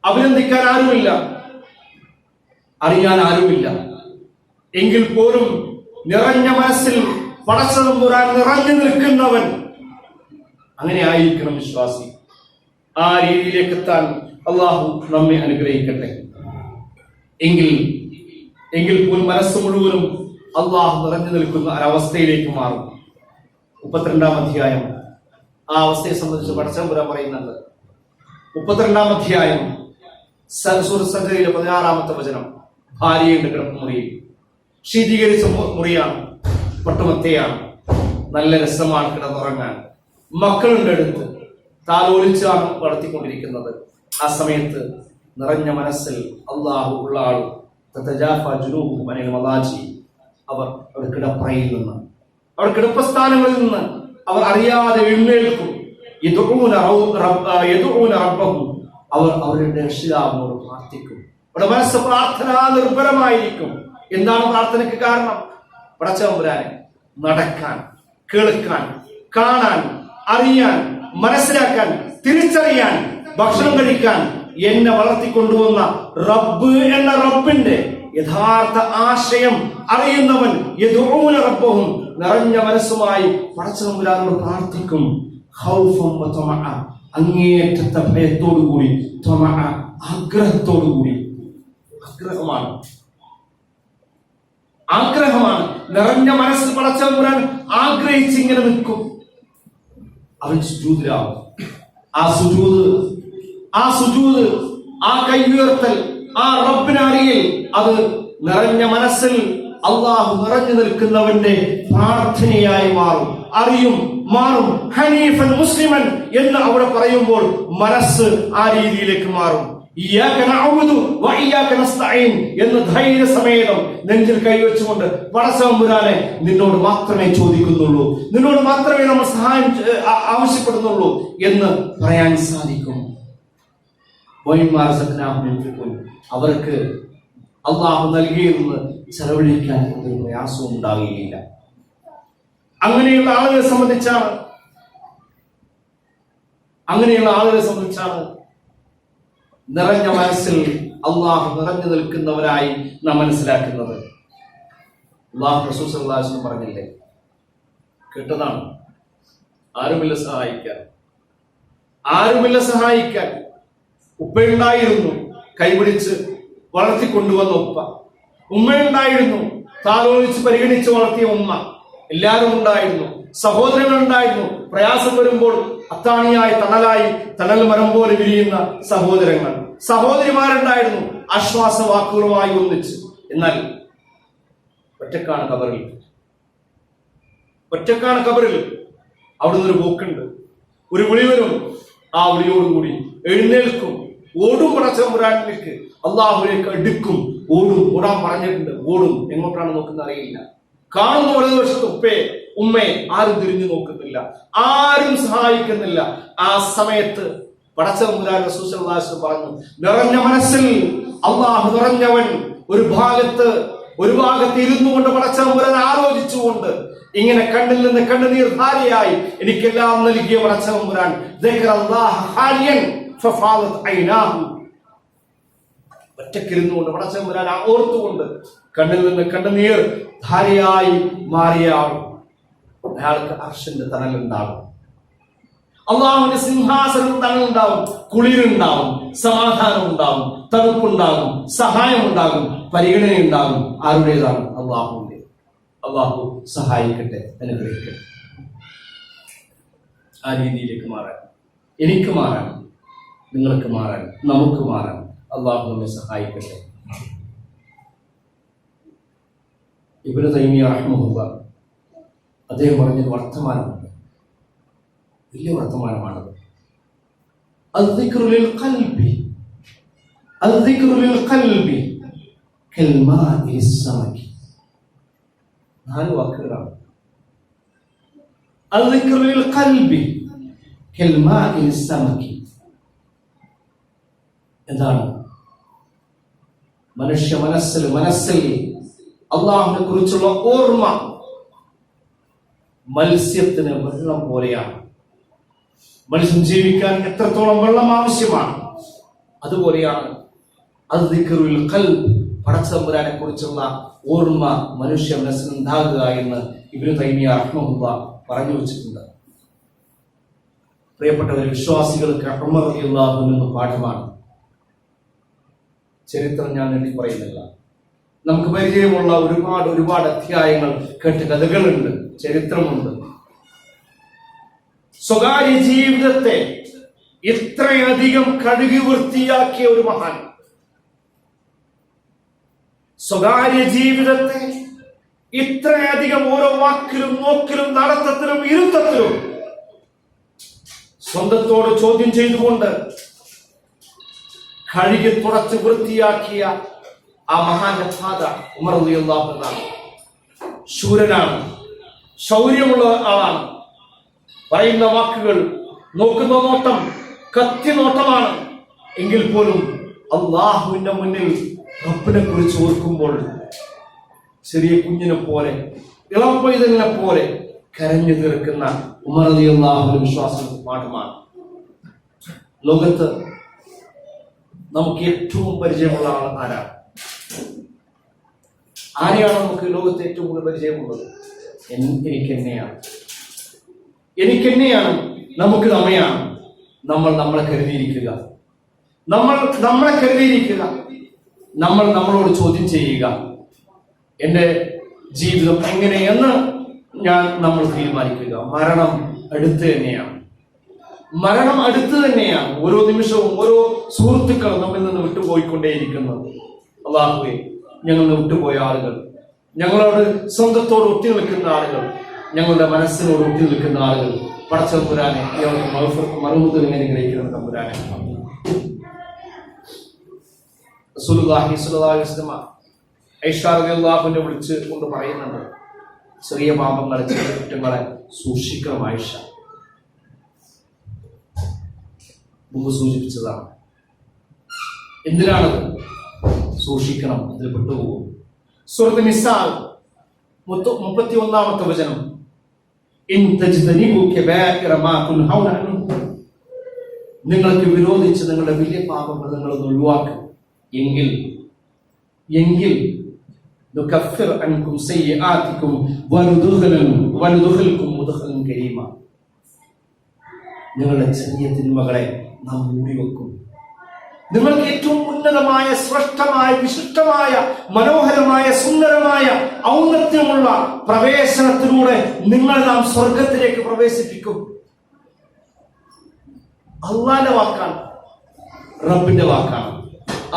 അഭിനന്ദിക്കാൻ ആരുമില്ല, അറിയാൻ ആരുമില്ല. എങ്കിൽ പോലും നിറഞ്ഞ മനസ്സിൽ പടച്ചതമ്പുരാൻ നിറഞ്ഞു നിൽക്കുന്നവൻ, അങ്ങനെ ആയിരിക്കണം വിശ്വാസി. ആ രീതിയിലേക്ക് എത്താൻ അള്ളാഹു നമ്മെ അനുഗ്രഹിക്കട്ടെ. എങ്കിൽ പോലും മനസ്സ് മുഴുവനും അള്ളാഹു നിറഞ്ഞു നിൽക്കുന്ന ഒരവസ്ഥയിലേക്ക് മാറും. 32-ാം അധ്യായം ആ അവസ്ഥയെ സംബന്ധിച്ച് പടച്ചതമ്പുരാൻ പറയുന്നുണ്ട്. 32-ാം അധ്യായം സൂറത്തുൽ സജ്ദയിലെ 16-ാമത്തെ വചനം. ഭാര്യയുടെ കിടപ്പുമുറിയിൽ, ശീതീകരിച്ച മുറിയാണ്, പട്ടുമത്തയാണ്, നല്ല രസമാണ് കിടന്നുറങ്ങാൻ, മക്കളുടെ അടുത്ത് താലോലിച്ചാണ് വളർത്തിക്കൊണ്ടിരിക്കുന്നത്. ആ സമയത്ത് നിറഞ്ഞ മനസ്സിൽ അള്ളാഹു ഉള്ള ആളും അവർ കിടപ്പറയിൽ നിന്ന്, അവർ കിടപ്പസ്ഥാനങ്ങളിൽ നിന്ന് അവർ അറിയാതെ എഴുന്നേൽക്കും. അവർ അവരുടെ രക്ഷിതാവിനോട് പ്രാർത്ഥിക്കും. അവരുടെ മനസ്സ് പ്രാർത്ഥനാ നിർഭരമായിരിക്കും. എന്താണ് പ്രാർത്ഥനയ്ക്ക് കാരണം? പടച്ചതമ്പുരാനെ നടക്കാൻ, കേൾക്കാൻ, കാണാൻ, അറിയാൻ, മനസ്സിലാക്കാൻ, തിരിച്ചറിയാൻ, ഭക്ഷണം കഴിക്കാൻ എന്നെ വളർത്തിക്കൊണ്ടുവന്ന റബ്ബ് എന്ന റബ്ബിന്റെ യഥാർത്ഥ ആശയം അറിയുന്നവൻ യദഊന റബ്ബഹും, നിറഞ്ഞ മനസ്സുമായി പടച്ചതമ്പുരാനോട് പ്രാർത്ഥിക്കും. ഖൗഫൻ വതമഅ, അങ്ങേയറ്റത്തെ ഭയത്തോടുകൂടി, തമഅ, ആഗ്രഹത്തോടുകൂടി. ആഗ്രഹമാണ് നിറഞ്ഞ മനസ്സ് പടച്ചതമ്പുരാൻ ആഗ്രഹിച്ചിങ്ങനെ നിൽക്കും. അവൻ സുജൂദിലാവും. ആ സുജൂദ്, ആ കൈ ഉയർത്തൽ, ആ റബ്ബിനെ അറിയൽ, അത് നിറഞ്ഞ മനസ്സിൽ അള്ളാഹു നിറഞ്ഞു നിൽക്കുന്നവന്റെ പ്രാർത്ഥനയായി മാറും. ഹനീഫൻ മുസ്ലിമൻ എന്ന് അവിടെ പറയുമ്പോൾ മനസ്സ് ആ രീതിയിലേക്ക് മാറും. ഇയ്യാക നഅ്ബുദു വ ഇയ്യാക നസ്തഈൻ എന്ന് ധൈര്യസമേതം നെഞ്ചിൽ കൈവച്ചുകൊണ്ട് പടച്ചതമ്പുരാനെ നിന്നോട് മാത്രമേ ചോദിക്കുന്നുള്ളൂ, നിന്നോട് മാത്രമേ നമ്മൾ സഹായം ആവശ്യപ്പെടുന്നുള്ളൂ എന്ന് പറയാൻ സാധിക്കും. അവർക്ക് അള്ളാഹു നൽകിയെന്ന് ചെലവഴിക്കാൻ ഒരു പ്രയാസവും ഉണ്ടാവുകയില്ല. അങ്ങനെയുള്ള ആളുകളെ സംബന്ധിച്ചാണ് നിറഞ്ഞ മനസ്സിൽ അള്ളാഹു നിറഞ്ഞു നിൽക്കുന്നവരായി നാം മനസ്സിലാക്കുന്നത്. അള്ളാഹു റസൂൽ സല്ലല്ലാഹു അലൈഹി വസല്ലം പറഞ്ഞില്ലേ, കേട്ടതാണ്, ആരുമില്ല സഹായിക്കാൻ. ഉപ്പയുണ്ടായിരുന്നു, കൈപിടിച്ച് വളർത്തിക്കൊണ്ടുവന്ന ഉമ്മയുണ്ടായിരുന്നു, താലോലിച്ച് പരിഗണിച്ച് വളർത്തിയ ഉമ്മ. എല്ലാവരും ഉണ്ടായിരുന്നു, സഹോദരങ്ങളുണ്ടായിരുന്നു. പ്രയാസം വരുമ്പോൾ അത്താണിയായി തണൽ മരം പോലെ വിരിയുന്ന സഹോദരിമാരുണ്ടായിരുന്നു, ആശ്വാസ വാക്കുകളുമായി ഒന്നിച്ച്. എന്നാൽ ഒറ്റക്കാണ് കബറിൽ. അവിടുന്ന് ഒരു പോക്കുണ്ട്, ഒരു വിളി വരും. ആ വിളിയോടുകൂടി എഴുന്നേൽക്കും, ഓടും. പടച്ചതമ്പുരാനിലേക്ക്, അള്ളാഹുലേക്ക് അടുക്കും, ഓടാൻ പറഞ്ഞിട്ടുണ്ട്. ഓടും. എങ്ങോട്ടാണ് നോക്കുന്ന അറിയില്ല. കാണുന്ന വലതുവശത്ത് ഉമ്മയെ ആരും തിരിഞ്ഞു നോക്കുന്നില്ല, ആരും സഹായിക്കുന്നില്ല. ആ സമയത്ത് പടച്ചതമ്പുരാൻ റസൂൽ സല്ലല്ലാഹു അലൈഹി വസല്ലം പറഞ്ഞു, നിറഞ്ഞ മനസ്സിൽ അള്ളാഹു നിറഞ്ഞവൻ ഒരു ഭാഗത്ത് ഇരുന്നു കൊണ്ട് പടച്ചതമ്പുരാൻ ആലോചിച്ചുകൊണ്ട് ഇങ്ങനെ കണ്ണിൽ നിന്ന് കണ്ണുനീർ ധാരയായി എനിക്കെല്ലാം നൽകിയ പടച്ചതമ്പുരാൻ ഒറ്റക്കിരുന്നുകൊണ്ട് പടച്ചതമ്പുരാൻ ഓർത്തുകൊണ്ട് കണ്ണിൽ നിന്ന് കണ്ണുനീർ ധാരയായി മാറിയ അയാൾക്ക് അർശന്റെ തണലുണ്ടാകും, അള്ളാഹുവിന്റെ സിംഹാസനം തണലുണ്ടാവും, കുളിരുണ്ടാവും, സമാധാനം ഉണ്ടാവും, തണുപ്പുണ്ടാകും, സഹായം ഉണ്ടാകും, പരിഗണനയുണ്ടാകും. ആരുടേതാണ്? അള്ളാഹുവിന്റെ. അള്ളാഹു സഹായിക്കട്ടെ, അനുഗ്രഹിക്കട്ടെ. ആ രീതിയിലേക്ക് മാറാൻ, എനിക്ക് മാറാൻ, നിങ്ങൾക്ക് മാറാൻ, നമുക്ക് മാറാൻ അള്ളാഹു നമ്മെ സഹായിക്കട്ടെ. ഇബ്നു തൈമിയ്യ റഹിമഹുല്ലാഹ് അദ്ദേഹം പറഞ്ഞൊരു വർത്തമാനമുണ്ട്, വലിയ വർത്തമാനമാണത്. നാല് വാക്കുകളാണ്. എന്താണ്? മനുഷ്യ മനസ്സിൽ അള്ളാഹുവിനെ കുറിച്ചുള്ള ഓർമ്മ മത്സ്യത്തിന് വെള്ളം പോലെയാണ്. മനുഷ്യൻ ജീവിക്കാൻ എത്രത്തോളം വെള്ളം ആവശ്യമാണ്, അതുപോലെയാണ് പടച്ചതമ്പുരാനെ കുറിച്ചുള്ള ഓർമ്മ മനുഷ്യ മനസ്സിലുണ്ടാകുക എന്ന് ഇബ്നു തൈമിയ്യ റഹിമഹുല്ലാഹ് പറഞ്ഞു വെച്ചിട്ടുണ്ട്. പ്രിയപ്പെട്ടവരെ, വിശ്വാസികൾക്ക് ഉമർ റളിയല്ലാഹു അൻഹു പാഠമാണ്. ചരിത്രം ഞാൻ എണ്ണി പറയുന്നില്ല, നമുക്ക് പരിചയമുള്ള ഒരുപാട് അധ്യായങ്ങൾ, കേട്ട കഥകളുണ്ട്, ചരിത്രമുണ്ട്. സ്വകാര്യ ജീവിതത്തെ ഇത്രയധികം കഴുകി വൃത്തിയാക്കിയ ഒരു മഹാൻ, സ്വകാര്യ ജീവിതത്തെ ഇത്രയധികം ഓരോ വാക്കിലും നോക്കിലും നടത്തത്തിലും ഇരുത്തത്തിലും സ്വന്തത്തോട് ചോദ്യം ചെയ്തുകൊണ്ട് കഴുകി തുടച്ച് വൃത്തിയാക്കിയ ആ മഹാന്റെ പാത ഉമർ റളിയല്ലാഹു അൻഹു. ശൂരനാണ്, ശൗര്യമുള്ള ആളാണ്. പറയുന്ന വാക്കുകൾ, നോക്കുന്ന നോട്ടം കത്തി നോട്ടമാണ്. എങ്കിൽ പോലും അള്ളാഹുവിന്റെ മുന്നിൽ റബ്ബിനെ കുറിച്ച് ഓർക്കുമ്പോൾ ചെറിയ കുഞ്ഞിനെ പോലെ, ഇളം പൈതലിനെ പോലെ കരഞ്ഞു തീർക്കുന്ന ഉമർ റളിയല്ലാഹു അൻഹു വിശ്വാസത്തിന്റെ പാഠമാണ്. ലോകത്ത് നമുക്ക് ഏറ്റവും പരിചയമുള്ള ആൾ ആരാണ്? ആരെയാണ് നമുക്ക് ലോകത്ത് ഏറ്റവും കൂടുതൽ പരിചയമുള്ളത്? എനിക്കെന്നെയാണ്, നമുക്ക് നമ്മയാണ്. നമ്മളെ കരുതിയിരിക്കുക, നമ്മൾ നമ്മളോട് ചോദ്യം ചെയ്യുക, എന്റെ ജീവിതം എങ്ങനെയെന്ന് നമ്മൾ തീരുമാനിക്കുക. മരണം അടുത്ത് തന്നെയാണ്. മരണം അടുത്ത് തന്നെയാണ്. ഓരോ നിമിഷവും ഓരോ സുഹൃത്തുക്കളും നമ്മിൽ നിന്ന് വിട്ടുപോയിക്കൊണ്ടേയിരിക്കുന്നത്. അല്ലാഹുവേ, ഞങ്ങൾ വിട്ടുപോയ ആളുകൾ, ഞങ്ങളോട് സ്വന്തത്തോട് ഒട്ടി നിൽക്കുന്ന ആളുകൾ, ഞങ്ങളുടെ മനസ്സിനോട് ഒട്ടി നിൽക്കുന്ന ആളുകൾ, പടച്ച തമ്പുരാനെ അവർക്ക് മറുമുതൽ അനുഗ്രഹിക്കണം തമ്പുരാനെ. റസൂലുള്ളാഹി സ്വല്ലല്ലാഹു അലൈഹി വസല്ലം ഐഷ റളിയല്ലാഹു അൻഹയെ വിളിച്ച് കൊണ്ട് പറയുന്നുണ്ട്, ചെറിയ പാപങ്ങളെ, ചെറിയ കുറ്റങ്ങളെ സൂക്ഷിക്കണം ആയിഷ. മുമ്പ് സൂചിപ്പിച്ചതാണ്. എന്തിനാണത്? സൂക്ഷിക്കണം, അതിൽ പെട്ടുപോകും. സൂറത്ത് നിസാ 31-ാമത്തെ വചനം, നിങ്ങൾക്ക് വിരോധിച്ച് നിങ്ങളുടെ വലിയ പാപങ്ങൾ നിങ്ങളൊന്ന് ഒഴിവാക്കും എങ്കിൽ നിങ്ങളുടെ ചെറിയ തിന്മകളെ നാം മൂടിവെക്കും. നിങ്ങൾക്ക് ഏറ്റവും ഉന്നതമായ, ശ്രേഷ്ഠമായ, വിശിഷ്ടമായ, മനോഹരമായ, സുന്ദരമായ, ഔന്നത്യമുള്ള പ്രവേശനത്തിലൂടെ നിങ്ങൾ നാം സ്വർഗത്തിലേക്ക് പ്രവേശിപ്പിക്കും. അള്ളാന്റെ വാക്കാണ്, റബ്ബിന്റെ വാക്കാണ്.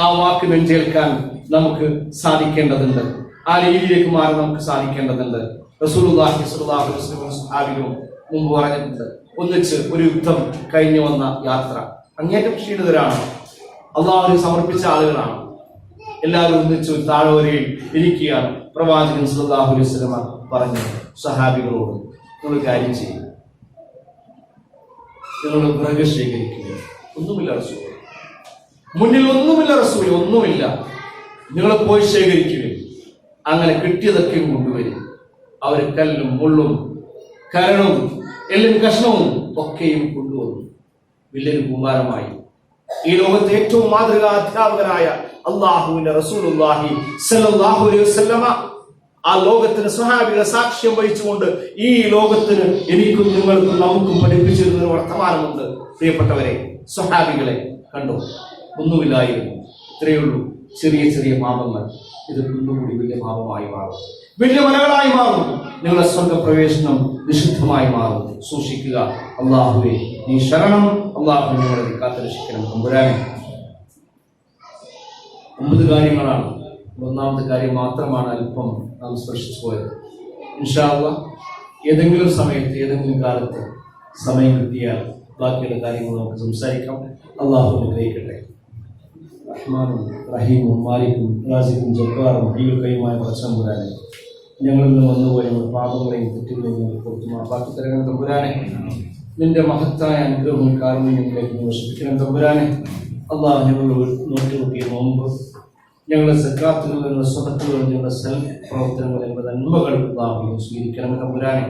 ആ വാക്ക് നെഞ്ചേൽക്കാൻ നമുക്ക് സാധിക്കേണ്ടതുണ്ട്. ആ രീതിയിലേക്ക് മാറി നമുക്ക് സാധിക്കേണ്ടതുണ്ട്. റസൂലുള്ളാഹി സ്വല്ലല്ലാഹു അലൈഹി വസല്ലം സ്വഹാബികളും മുമ്പ് പറഞ്ഞിട്ടുണ്ട്, ഒന്നിച്ച് ഒരു യുദ്ധം കഴിഞ്ഞു വന്ന യാത്ര, അങ്ങേറ്റം ക്ഷീണിതരാണ്, അള്ളാഹുവിന് സമർപ്പിച്ച ആളുകളാണ്. എല്ലാവരും ഒന്നിച്ച് ഒരു താഴ്വരയിൽ ഇരിക്കുകയാണ്. പ്രവാചകൻ സല്ലല്ലാഹു അലൈഹി വസല്ലം പറഞ്ഞു സഹാബികളോട്, നിങ്ങൾ കാര്യം ചെയ്യും, നിങ്ങൾ വിറക് ശേഖരിക്കുക. ഒന്നുമില്ല റസൂൽ, മുന്നിൽ ഒന്നുമില്ല റസൂൽ, ഒന്നുമില്ല, നിങ്ങൾ പോയി ശേഖരിക്കുക. അങ്ങനെ കിട്ടിയതൊക്കെയും കൊണ്ടുവരും. അവർ കല്ലും മുള്ളും കരണവും എല്ലും കഷ്ണവും ഒക്കെയും കൊണ്ടുവന്നു. വലിയൊരു കൂമ്പാരമായി ഈ ലോകത്തെ ഏറ്റവും മാതൃകാ അധ്യാപകനായ അള്ളാഹുവിന്റെ റസൂലുള്ളാഹി സ്വല്ലല്ലാഹു അലൈഹി വസല്ലമ ആ ലോകത്തിന് സ്വഹാബികളെ സാക്ഷ്യം വഹിച്ചുകൊണ്ട് ഈ ലോകത്തിന് എനിക്കും നിങ്ങൾക്കും നമുക്കും പഠിപ്പിച്ചിരുന്ന ഒരു വർത്തമാനമുണ്ട്. പ്രിയപ്പെട്ടവരെ, സ്വഹാബികളെ കണ്ടു, ഒന്നുമില്ലായിരുന്നു, ഇത്രയുള്ളൂ, ചെറിയ ചെറിയ പാപങ്ങൾ. ഇത് കുന്നുകൂടി വലിയ പാപമായി മാറും, വലിയ മലകളായി മാറും. നിങ്ങളുടെ സ്വർഗപ്രവേശനം നിഷിദ്ധമായി മാറും. സൂക്ഷിക്കുക. അല്ലാഹുവേ, നീ ശരണം. അല്ലാഹു നിങ്ങളെ കാത്തുരക്ഷിക്കണം തമ്പുരാനെ. 9 കാര്യങ്ങളാണ്. 1-ാമത്തെ കാര്യം മാത്രമാണ് അല്പം നാം സ്പർശിച്ചു പോയത്. ഇൻഷാ അല്ലാഹ് ഏതെങ്കിലും സമയത്ത്, ഏതെങ്കിലും കാലത്ത് സമയം കിട്ടിയാൽ ബാക്കിയുള്ള കാര്യങ്ങൾ നമുക്ക് സംസാരിക്കാം. അല്ലാഹു അനുഗ്രഹിക്കട്ടെ. റഹ്മാനും റഹീമും മാലിക്കും റാസിഖും ജബ്ബാറും ഹയ്യുൽ തമ്പുരാനെ, ഞങ്ങളിൽ നിന്ന് വന്നുപോയ നമ്മുടെ പാപങ്ങളെയും തെറ്റുകളെയും പുറത്തു മാപ്പാക്കി തരണം തമ്പുരാനെ. നിന്റെ മഹത്തായ അനുഗ്രഹവും കാരുണ്യങ്ങളിലേക്ക് നശിപ്പിക്കണം തമ്പുരാനെ. അള്ളാഹു ഞങ്ങൾ നോക്കിയ നോമ്പ്, ഞങ്ങളുടെ സക്കാത്തുകൾ, ഞങ്ങളുടെ സ്വതക്കുകൾ, ഞങ്ങളുടെ പ്രവർത്തനങ്ങൾ, ഞങ്ങളുടെ നന്മകൾ അള്ളാഹു സ്വീകരിക്കണം തമ്പുരാനെ.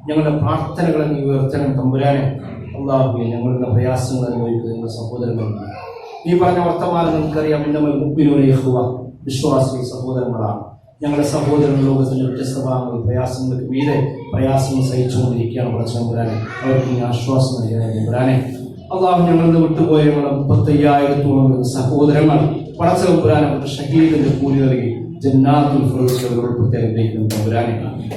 ഞങ്ങളുടെ പ്രാർത്ഥനകളെ നീ ഉയർത്തണം തമ്പുരാനെ. അള്ളാഹു ഞങ്ങളുടെ പ്രയാസങ്ങൾ അനുഭവിക്കുന്ന ഞങ്ങളുടെ സഹോദരങ്ങളുണ്ട്. നീ പറഞ്ഞ വർത്തമാനം നമുക്കറിയാം. ഇന്നമൽ മുഅ്മിനൂന ഇഖ്വ, വിശ്വാസി സഹോദരങ്ങളാണ്. ഞങ്ങളുടെ സഹോദരങ്ങൾ ലോകത്തിന്റെ വ്യത്യസ്ത ഭാഗങ്ങൾ പ്രയാസങ്ങൾക്ക് മീതെ പ്രയാസങ്ങൾ സഹിച്ചുകൊണ്ടിരിക്കുകയാണ്. പടച്ചതമ്പുരാനെ, അവർക്ക് നീ ആശ്വാസം നൽകണേ തമ്പുരാനെ. അള്ളാഹു ഞങ്ങളുടെ വിട്ടുപോയ ഞങ്ങളുടെ 35,000 സഹോദരങ്ങൾ പടച്ചതമ്പുരാനെ ഷഹീദിന്റെ കൂലി നൽകി ജന്നാത്തുൽ ഫിർദൗസിൽ ഉൾപ്പെടുത്തി തമ്പുരാനെ.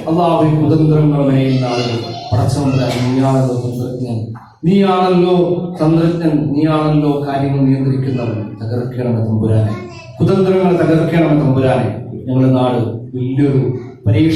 അള്ളാഹു കുതന്ത്രങ്ങൾ മെനയുന്ന ആളുകൾ പടച്ചതമ്പുരാനെ, നീയാണല്ലോ തന്ത്രജ്ഞൻ, നീയാണല്ലോ കാര്യങ്ങൾ നിയന്ത്രിക്കുന്നവൻ. തകർക്കണമേ തമ്പുരാനെ, കുതന്ത്രങ്ങൾ തകർക്കണമേ തമ്പുരാനെ. ഞങ്ങളുടെ നാട് വലിയൊരു പരീക്ഷ